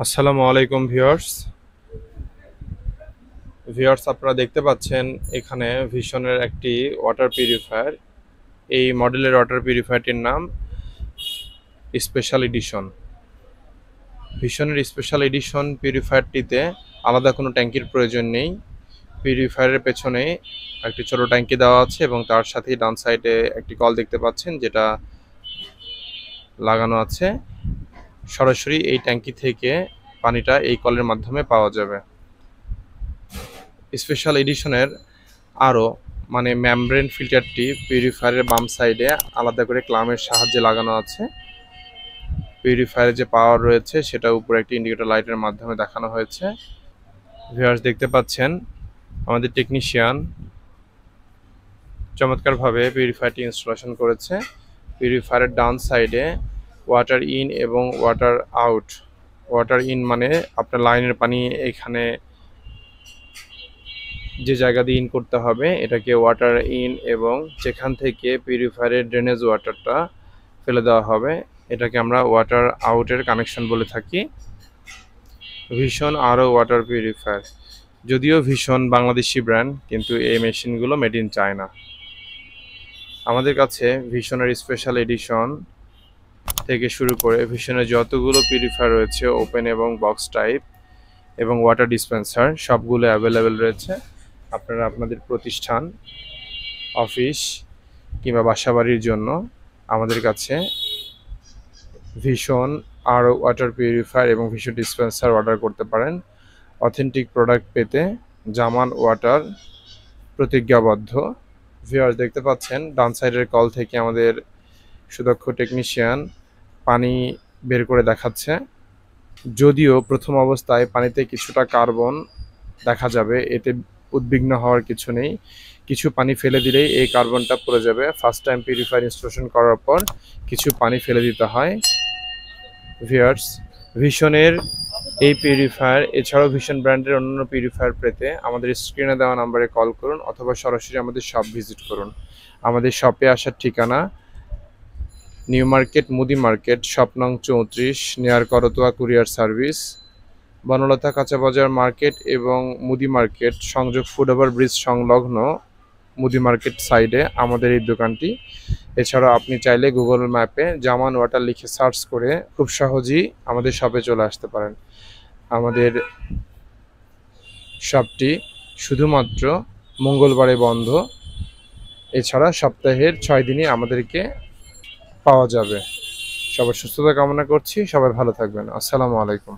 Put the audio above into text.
আসসালামু আলাইকুম ভিউয়ার্স আপনারা দেখতে পাচ্ছেন এখানে ভিশনের একটি ওয়াটার পিউরিফায়ার। এই মডেলের ওয়াটার পিউরিফায়ারটির নাম স্পেশাল এডিশন। ভিশনের স্পেশাল এডিশন পিউরিফায়ারটিতে আলাদা কোনো ট্যাঙ্কির প্রয়োজন নেই। পিউরিফায়ারের পেছনে একটি ছোট ট্যাঙ্কি দেওয়া আছে এবং তার সাথেই ডান সাইডে একটি কল দেখতে পাচ্ছেন যেটা লাগানো আছে। সরাসরি এই ট্যাঙ্কি থেকে পানিটা এই কলের মাধ্যমে পাওয়া যাবে। স্পেশাল এডিশনের আরও মেমব্রেন ফিল্টারটি পিউরিফায়ারের বাম সাইডে আলাদা করে ক্লামের সাহায্যে লাগানো আছে। পিউরিফায়ারে যে পাওয়ার রয়েছে সেটা উপরে একটি ইন্ডিকেটর লাইটের মাধ্যমে দেখানো হয়েছে। ভিউয়ার্স দেখতে পাচ্ছেন আমাদের টেকনিশিয়ান চমৎকারভাবে পিউরিফায়ারটি ইনস্টলেশন করেছে। পিউরিফায়ারের ডাউন সাইডে ওয়াটার ইন এবং ওয়াটার আউট। ওয়াটার ইন মানে আপনার লাইনের পানি এখানে যে জায়গা দিয়ে ইন করতে হবে এটাকে ওয়াটার ইন, এবং যেখান থেকে পিউরিফায়ারের ড্রেনেজ ওয়াটারটা ফেলে দেওয়া হবে এটাকে আমরা ওয়াটার আউটের কানেকশন বলে থাকি। ভিশন আরও ওয়াটার পিউরিফায়ার, যদিও ভিশন বাংলাদেশি ব্র্যান্ড, কিন্তু এই মেশিনগুলো মেড ইন চায়না। আমাদের কাছে ভিশনের স্পেশাল এডিশন থেকে শুরু করে ভিশনের যতগুলো পিউরিফায়ার রয়েছে ওপেন এবং বক্স টাইপ এবং ওয়াটার ডিসপেন্সার সবগুলো অ্যাভেলেবেল রয়েছে। আপনারা আপনাদের প্রতিষ্ঠান, অফিস কিংবা বাসাবাড়ির জন্য আমাদের কাছে ভিশন আরও ওয়াটার পিউরিফায়ার এবং ভিশন ডিসপেন্সার অর্ডার করতে পারেন। অথেন্টিক প্রোডাক্ট পেতে জামান ওয়াটার প্রতিজ্ঞাবদ্ধ। ভিউয়ার্স দেখতে পাচ্ছেন ডান সাইডের কল থেকে আমাদের সুদক্ষ টেকনিশিয়ান পানি বের করে দেখাচ্ছে। যদিও প্রথম অবস্থায় পানিতে কিছুটা কার্বন দেখা যাবে, এতে উদ্বিগ্ন হওয়ার কিছু নেই। কিছু পানি ফেলে দিলেই এই কার্বনটা পড়ে যাবে। ফার্স্ট টাইম পিউরিফায়ার ইনস্টলেশন করার পর কিছু পানি ফেলে দিতে হয়। ভিউয়ার্স, ভিশনের এই পিউরিফায়ার এছাড়াও ভিশন ব্র্যান্ডের অন্যান্য পিউরিফায়ার পেতে আমাদের স্ক্রিনে দেওয়া নাম্বারে কল করুন অথবা সরাসরি আমাদের শপ ভিজিট করুন। আমাদের শপে আসার ঠিকানা নিউ মার্কেট, মুদি মার্কেট, শপ নং 34, near Karatoya courier service, Banalata কাঁচা বাজার মার্কেট এবং মুদি মার্কেট সংযোগ ফুট ওভার ব্রিজ সংলগ্ন মুদি মার্কেট সাইডে আমাদের এই দোকানটি। এছাড়াও আপনি চাইলে গুগল ম্যাপে জামান ওয়াটার লিখে সার্চ করে খুব সহজেই আমাদের শপে চলে আসতে পারেন। আমাদের শপটি শুধুমাত্র মঙ্গলবারে বন্ধ, এছাড়া সপ্তাহের 6 দিনই আমাদেরকে পাওয়া যাবে। সবার সুস্থতা কামনা করছি, সবাই ভালো থাকবেন। আসসালামু আলাইকুম।